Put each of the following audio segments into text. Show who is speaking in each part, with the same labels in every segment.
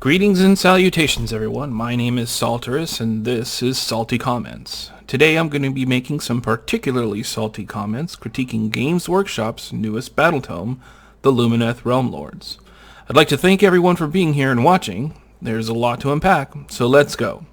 Speaker 1: Greetings and salutations, everyone. My name is Salteris, and this is Salty Comments. Today I'm going to be making some particularly salty comments critiquing Games Workshop's newest Battletome, the Lumineth Realm-Lords. I'd like to thank everyone for being here and watching. There's a lot to unpack, so let's go.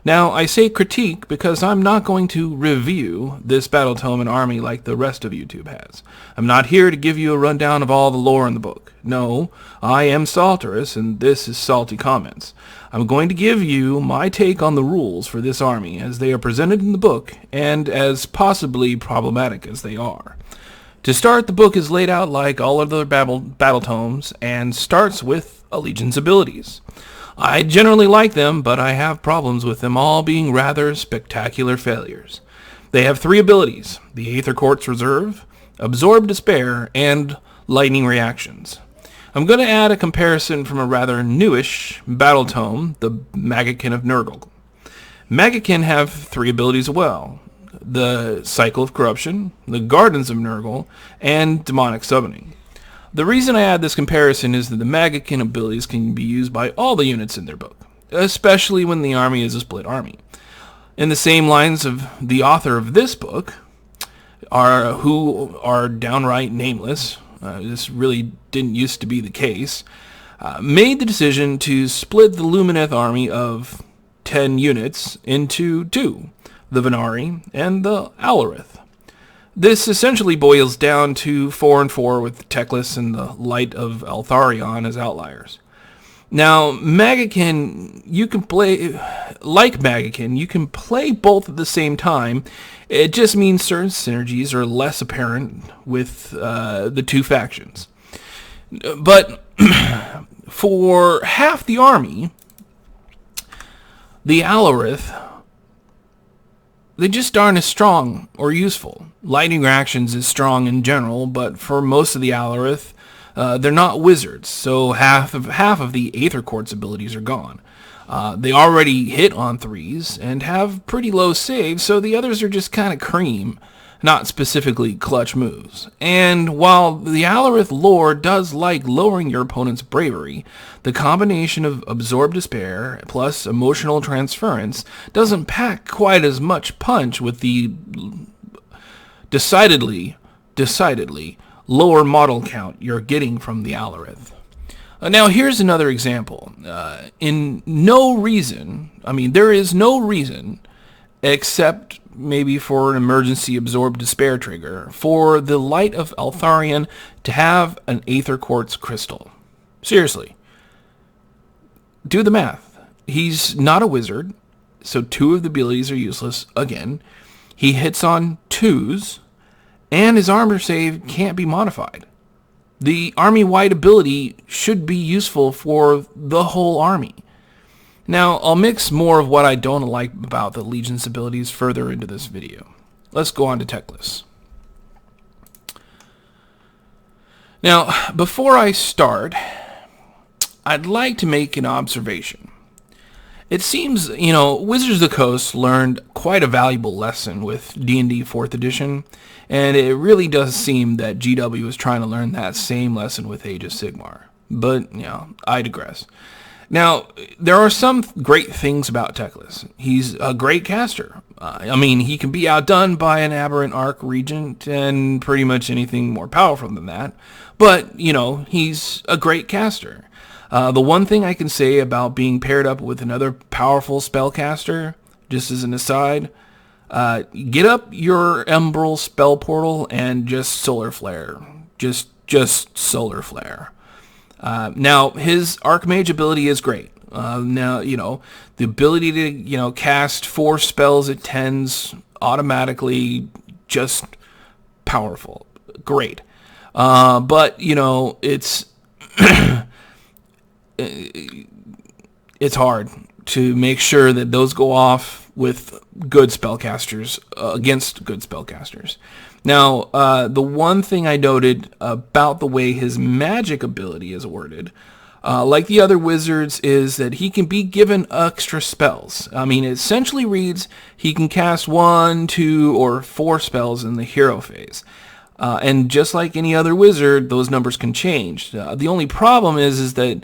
Speaker 1: Now, I say critique because I'm not going to review this Battletome and army like the rest of YouTube has. I'm not here to give you a rundown of all the lore in the book. No, I am Salteris, and this is Salty Comments. I'm going to give you my take on the rules for this army as they are presented in the book, and as possibly problematic as they are. To start, the book is laid out like all other Battletomes, and starts with Legion's abilities. I generally like them, but I have problems with them all being rather spectacular failures. They have 3 abilities: the Aether Quartz Reserve, Absorb Despair, and Lightning Reactions. I'm going to add a comparison from a rather newish Battletome, the Maggotkin of Nurgle. Maggotkin have 3 abilities as well: the Cycle of Corruption, the Gardens of Nurgle, and Demonic Summoning. The reason I add this comparison is that the Maggotkin abilities can be used by all the units in their book, especially when the army is a split army. In the same lines of the author of this book, who are downright nameless, this really didn't used to be the case, made the decision to split the Lumineth army of 10 units into 2, the Venari and the Alorith. This essentially boils down to 4 and 4 with Teclis and the Light of Etherion as outliers. Now, Maggotkin, you can play, like Maggotkin, you can play both at the same time. It just means certain synergies are less apparent with the 2 factions. But for half the army, the Alorith, they just aren't as strong or useful. Lightning Reactions is strong in general, but for most of the Alorith, they're not wizards, so half of the Aether Quartz abilities are gone. They already hit on 3s and have pretty low saves, so the others are just kind of cream, not specifically clutch moves. And while the Alorith lore does like lowering your opponent's bravery, the combination of Absorb Despair plus Emotional Transference doesn't pack quite as much punch with the decidedly lower model count you're getting from the Alorith. Now here's another example. There is no reason, except maybe for an emergency Absorb Despair trigger, for the Light of Etherion to have an Aether Quartz crystal. Seriously. Do the math. He's not a wizard, so 2 of the abilities are useless again. He hits on 2s, and his armor save can't be modified. The army-wide ability should be useful for the whole army. Now, I'll mix more of what I don't like about the Legion's abilities further into this video. Let's go on to Teclis. Now, before I start, I'd like to make an observation. It seems, Wizards of the Coast learned quite a valuable lesson with D&D 4th edition, and it really does seem that GW is trying to learn that same lesson with Age of Sigmar. But, I digress. Now, there are some great things about Teclis. He's a great caster. He can be outdone by an Aberrant Arc Regent and pretty much anything more powerful than that. But, he's a great caster. The one thing I can say about being paired up with another powerful spellcaster, just as an aside, get up your Umbral Spell Portal and just Solar Flare. Just Solar Flare. Now, his Archmage ability is great. The ability to, cast 4 spells at 10s automatically, just powerful. Great. But, it's it's hard to make sure that those go off with good spellcasters against good spellcasters. Now, the one thing I noted about the way his magic ability is worded, like the other wizards, is that he can be given extra spells. It essentially reads he can cast 1, 2, or 4 spells in the hero phase. And just like any other wizard, those numbers can change. The only problem is that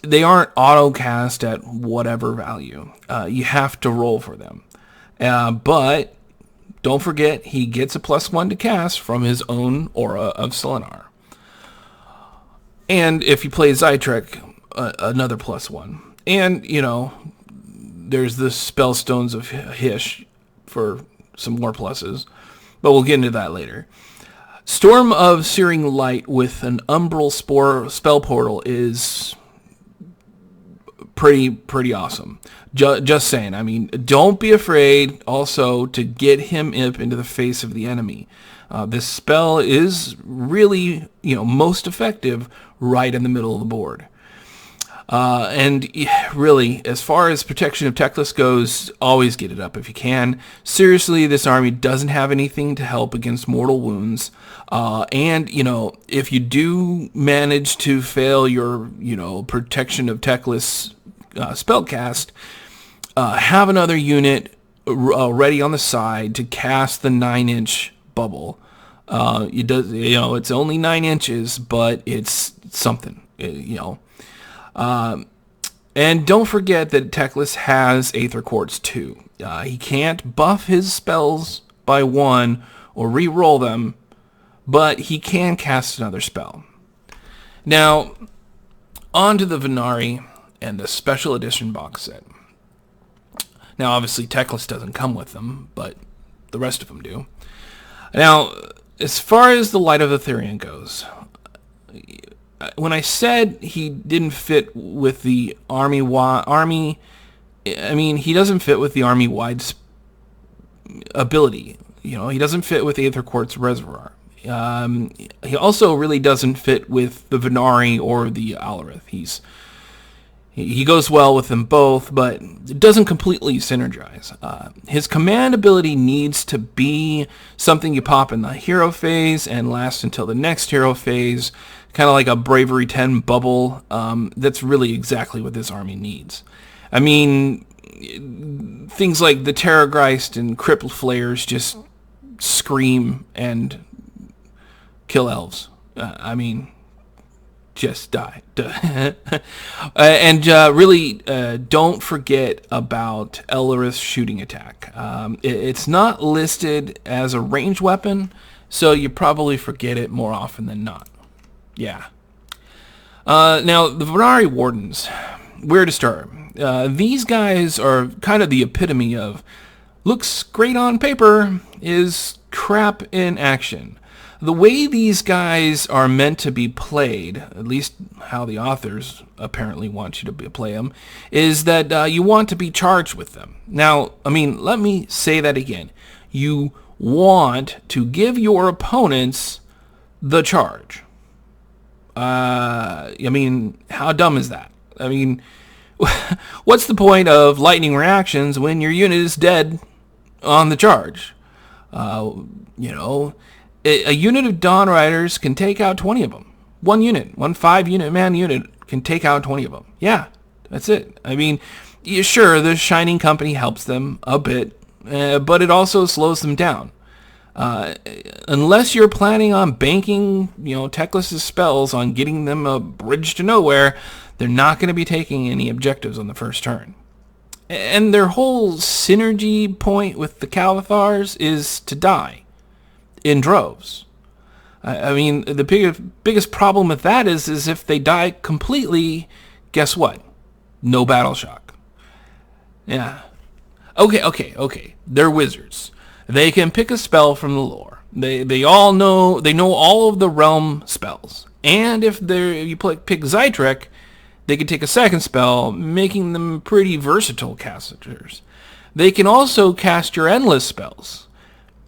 Speaker 1: they aren't auto-cast at whatever value. You have to roll for them. But don't forget, he gets a +1 to cast from his own Aura of Selenar. And if you play Zytrek, another +1. And, there's the Spellstones of Hysh for some more pluses. But we'll get into that later. Storm of Searing Light with an Umbral spell portal is pretty awesome. Just saying. I mean, don't be afraid also to get him imp into the face of the enemy. This spell is really, most effective right in the middle of the board. And really, as far as protection of Teclis goes, always get it up if you can. Seriously, this army doesn't have anything to help against mortal wounds. And, if you do manage to fail your, protection of Teclis spellcast, have another unit ready on the side to cast the 9-inch bubble. It's only 9 inches, but it's something, And don't forget that Teclis has Aether Quartz too. He can't buff his spells by 1 or re-roll them, but he can cast another spell. Now, on to the Venari and the Special Edition box set. Now, obviously, Teclis doesn't come with them, but the rest of them do. Now, as far as the Light of Etherion goes, when I said he didn't fit with the army, he doesn't fit with the army-wide ability. He doesn't fit with Aether Quartz Reservoir. He also really doesn't fit with the Venari or the Alarith. He goes well with them both, but it doesn't completely synergize. His command ability needs to be something you pop in the hero phase and last until the next hero phase, kind of like a Bravery 10 bubble. That's really exactly what this army needs. I mean, things like the Terrorgeist and Crippled Flayers just scream and kill elves. Just die. And really, don't forget about Elrith's shooting attack. It's not listed as a ranged weapon, so you probably forget it more often than not. Yeah. Now, the Ferrari Wardens, where to start? These guys are kind of the epitome of looks great on paper, is crap in action. The way these guys are meant to be played, at least how the authors apparently want you to play them, is that you want to be charged with them. Now, let me say that again. You want to give your opponents the charge. How dumb is that? What's the point of lightning reactions when your unit is dead on the charge? A unit of Dawn Riders can take out 20 of them. One 5-unit man unit can take out 20 of them. Yeah, that's it. Sure, the Shining Company helps them a bit, but it also slows them down. Unless you're planning on banking, Teclis' spells on getting them a bridge to nowhere, they're not going to be taking any objectives on the first turn. And their whole synergy point with the Calathars is to die in droves. The biggest problem with that is if they die completely, guess what? No battle shock. Yeah. Okay. They're wizards. They can pick a spell from the lore. They know all of the realm spells. And if you pick Zytrek, they can take a second spell, making them pretty versatile casters. They can also cast your endless spells.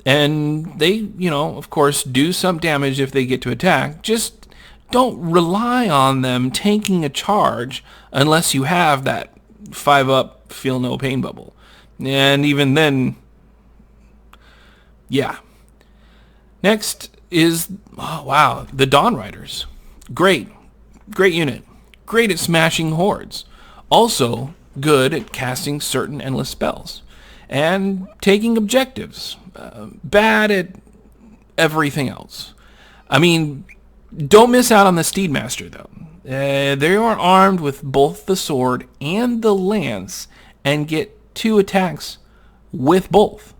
Speaker 1: And they, of course, do some damage if they get to attack. Just don't rely on them taking a charge unless you have that 5-up feel no pain bubble. And even then, yeah. Next is, the Dawn Riders. Great unit. Great at smashing hordes. Also good at casting certain endless spells. And taking objectives. Bad at everything else. Don't miss out on the Steedmaster, though. They are armed with both the sword and the lance and get 2 attacks with both,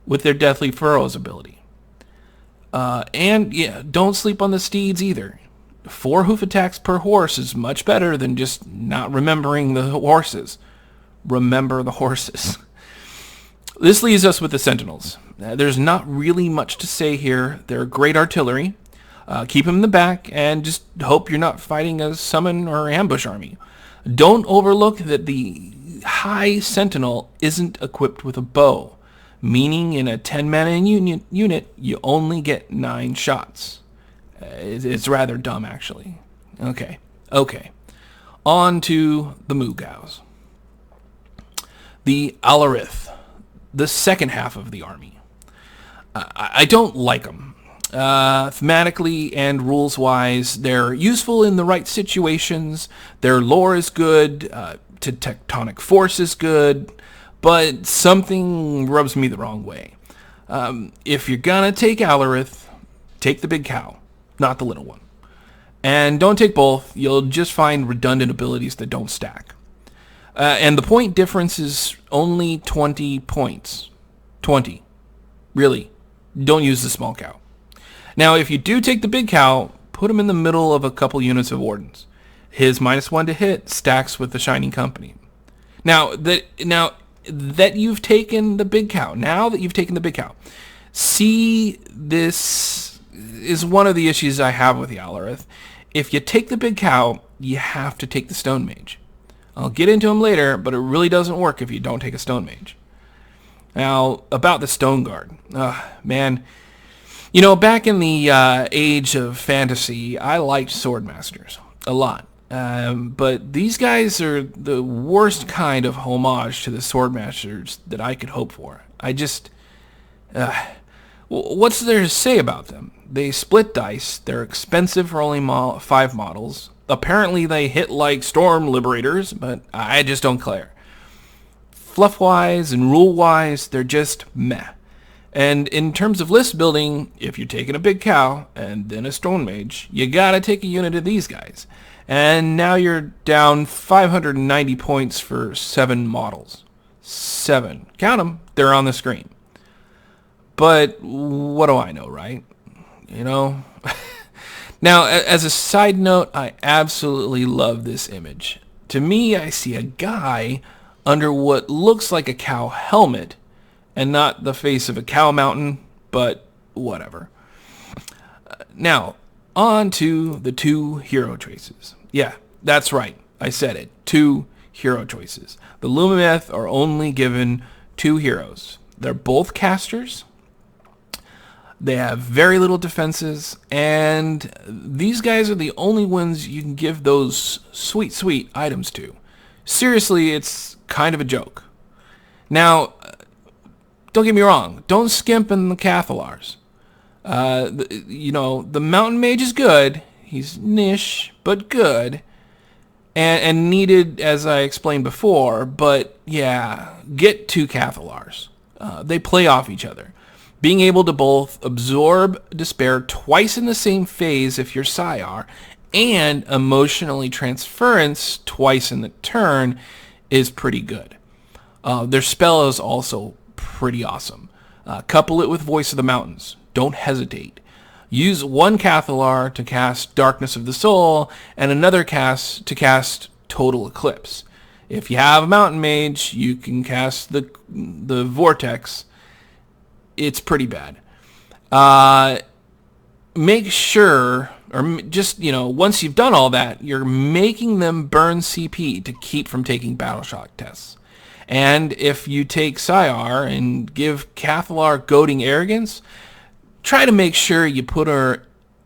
Speaker 1: with their Deathly Furrows ability. And yeah, don't sleep on the steeds either. 4 hoof attacks per horse is much better than just not remembering the horses. Remember the horses. This leaves us with the Sentinels. There's not really much to say here. They're great artillery. Keep them in the back and just hope you're not fighting a summon or ambush army. Don't overlook that the high Sentinel isn't equipped with a bow, meaning in a 10-man unit, you only get 9 shots. It's rather dumb, actually. Okay. On to the Moogows. The Alarith, the second half of the army. I don't like them. Thematically and rules-wise, they're useful in the right situations. Their lore is good. To tectonic force is good. But something rubs me the wrong way. If you're gonna take Alarith, take the big cow, not the little one. And don't take both. You'll just find redundant abilities that don't stack. And the point difference is only 20 points. 20. Really. Don't use the small cow. Now, if you do take the big cow, put him in the middle of a couple units of Wardens. His -1 to hit stacks with the Shining Company. Now that you've taken the big cow, see, this is one of the issues I have with the Alarith. If you take the big cow, you have to take the Stone Mage. I'll get into him later, but it really doesn't work if you don't take a Stone Mage. Now, about the Stone Guard. Man, back in the age of fantasy, I liked Swordmasters a lot. But these guys are the worst kind of homage to the Swordmasters that I could hope for. What's there to say about them? They split dice. They're expensive for only 5 models. Apparently they hit like Storm Liberators, but I just don't care. Fluff-wise and rule-wise, they're just meh. And in terms of list building, if you're taking a big cow and then a Stone Mage, you gotta take a unit of these guys. And now you're down 590 points for 7 models. 7. Count them. They're on the screen. But what do I know, right? Now, as a side note, I absolutely love this image. To me, I see a guy under what looks like a cow helmet, and not the face of a cow mountain, but whatever. Now, on to the 2 hero choices. Yeah, that's right. I said it. 2 hero choices. The Lumineth are only given 2 heroes. They're both casters. They have very little defenses, and these guys are the only ones you can give those sweet, sweet items to. Seriously, it's kind of a joke. Now, don't get me wrong. Don't skimp on the Cathalars. The Mountain Mage is good. He's niche, but good. And needed, as I explained before. But, yeah, get 2 Cathalars. They play off each other. Being able to both absorb despair twice in the same phase if you're Sire, and emotionally transference twice in the turn is pretty good. Their spell is also pretty awesome. Couple it with Voice of the Mountains. Don't hesitate. Use 1 Cathalar to cast Darkness of the Soul, and another cast to cast Total Eclipse. If you have a Mountain Mage, you can cast the Vortex. It's pretty bad. Make sure, or just, once you've done all that, you're making them burn CP to keep from taking Battle Shock tests. And if you take Sire and give Cathalar Goading Arrogance, try to make sure you put her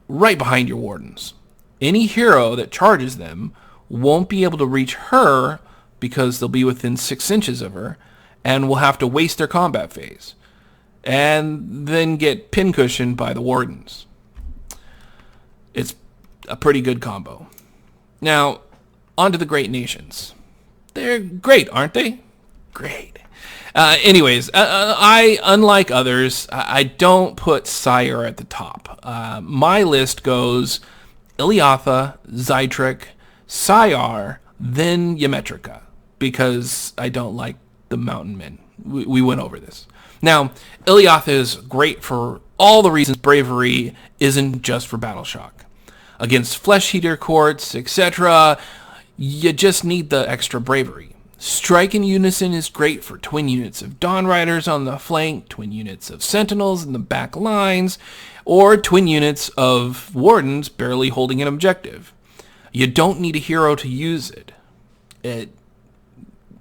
Speaker 1: right behind your Wardens. Any hero that charges them won't be able to reach her because they'll be within 6 inches of her and will have to waste their combat phase. And then get pincushioned by the Wardens. It's a pretty good combo. Now, on to the Great Nations. They're great, aren't they? Great. Anyways, I, unlike others, I don't put Sire at the top. My list goes Iliatha, Zytric, Syar, then Ymetrica, because I don't like the Mountain Men. We went over this. Now, Iliatha is great for all the reasons bravery isn't just for battle shock. Against flesh eater courts, etc., you just need the extra bravery. Strike in unison is great for twin units of Dawn Riders on the flank, twin units of Sentinels in the back lines, or twin units of Wardens barely holding an objective. You don't need a hero to use it.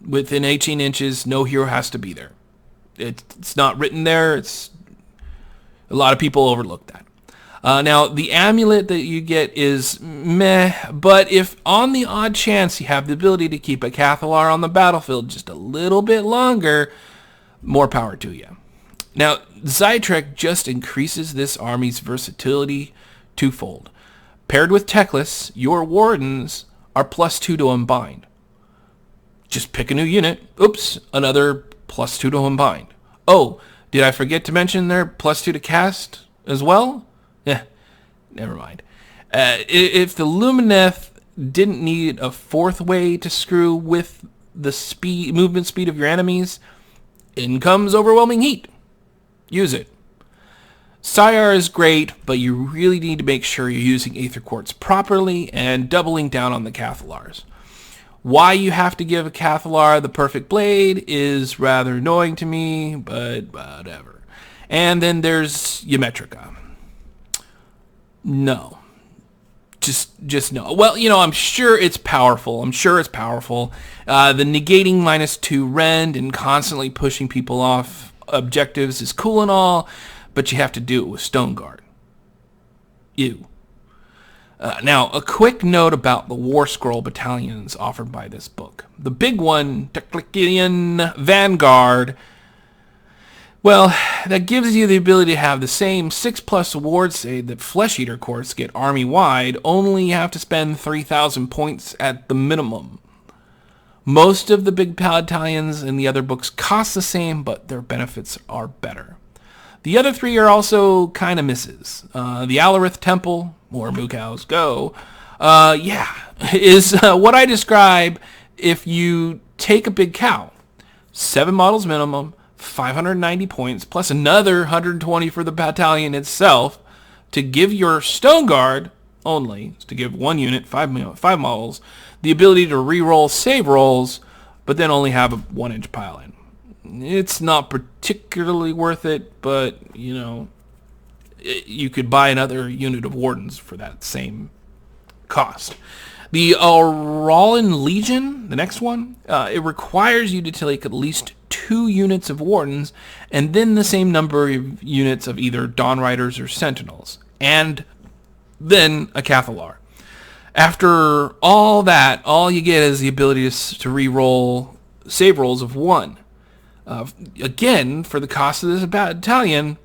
Speaker 1: Within 18 inches, no hero has to be there. It's not written there. A lot of people overlook that. Now, the amulet that you get is meh, but if on the odd chance you have the ability to keep a Cathalar on the battlefield just a little bit longer, more power to you. Now, Zytrek just increases this army's versatility twofold. Paired with Teclis, your Wardens are +2 to unbind. Just pick a new unit. Oops, another +2 to unbind. Oh, did I forget to mention they're +2 to cast as well? Never mind. If the Lumineth didn't need a fourth way to screw with the movement speed of your enemies, in comes Overwhelming Heat. Use it. Syar is great, but you really need to make sure you're using Aether Quartz properly and doubling down on the Cathalars. Why you have to give a Cathalar the perfect blade is rather annoying to me, but whatever. And then there's Ymetrica. No. Just no. Well, I'm sure it's powerful. The negating -2 rend and constantly pushing people off objectives is cool and all, but you have to do it with Stone Guard. Ew. Now, a quick note about the War Scroll Battalions offered by this book. The big one, Teclician Vanguard, well, that gives you the ability to have the same 6+ award save that Flesh Eater Courts get army-wide, only you have to spend 3,000 points at the minimum. Most of the big battalions in the other books cost the same, but their benefits are better. The other three are also kind of misses. The Alarith Temple, more Mookows go, is what I describe if you take a big cow, 7 models minimum, 590 points, plus another 120 for the battalion itself, to give your Stone Guard only, to give one unit, 5 models, the ability to re-roll save rolls, but then only have a 1-inch pile-in. It's not particularly worth it, but, you could buy another unit of Wardens for that same cost. The Auralin Legion, the next one, it requires you to take at least 2 units of Wardens, and then the same number of units of either Dawn Riders or Sentinels, and then a Cathalar. After all that, all you get is the ability to re-roll save rolls of 1. Again, for the cost of this battalion,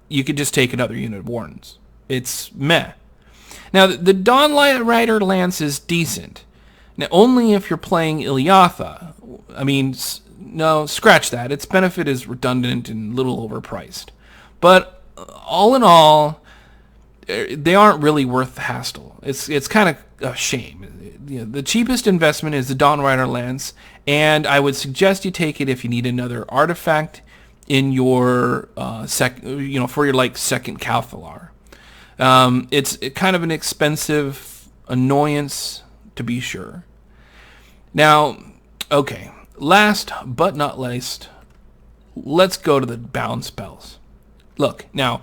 Speaker 1: you could just take another unit of Wardens. It's meh. Now, the Dawn Rider Lance is decent. Now, only if you're playing Iliatha. No, scratch that. Its benefit is redundant and a little overpriced. But all in all, they aren't really worth the hassle. It's kind of a shame. The cheapest investment is the Dawn Rider Lance, and I would suggest you take it if you need another artifact in your for your second Cathalar. It's kind of an expensive annoyance, to be sure. Now, okay, last but not least, let's go to the bound spells. Look, now,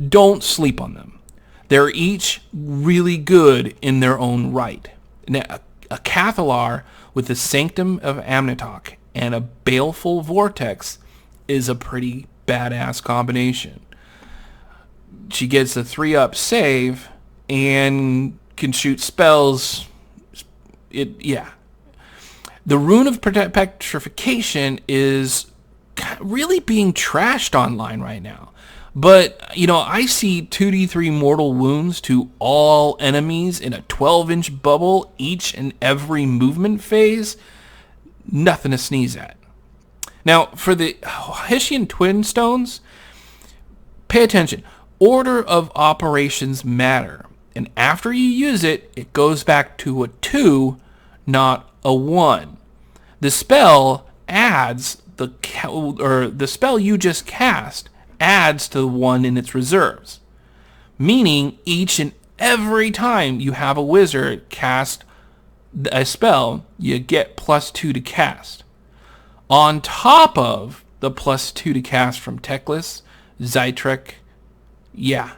Speaker 1: don't sleep on them. They're each really good in their own right. Now, a Cathalar with the Sanctum of Amnitok and a Baleful Vortex is a pretty badass combination. She gets a 3-up save and can shoot spells. The Rune of Petrification is really being trashed online right now. But, I see 2d3 mortal wounds to all enemies in a 12-inch bubble each and every movement phase. Nothing to sneeze at. Now, for the Hessian Twin Stones, pay attention. Order of operations matter. And after you use it, it goes back to a 2, not a 1. The spell adds the spell you just cast adds to the 1 in its reserves. Meaning each and every time you have a wizard cast a spell, you get +2 to cast. On top of the +2 to cast from Teclis, Zytrek, yeah.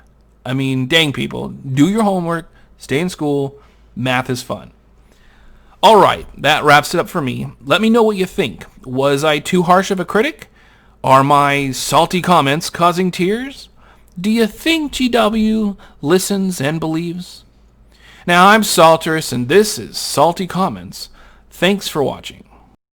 Speaker 1: I mean, dang people, do your homework, stay in school, math is fun. Alright, that wraps it up for me. Let me know what you think. Was I too harsh of a critic? Are my salty comments causing tears? Do you think GW listens and believes? Now, I'm Salteris, and this is Salty Comments. Thanks for watching.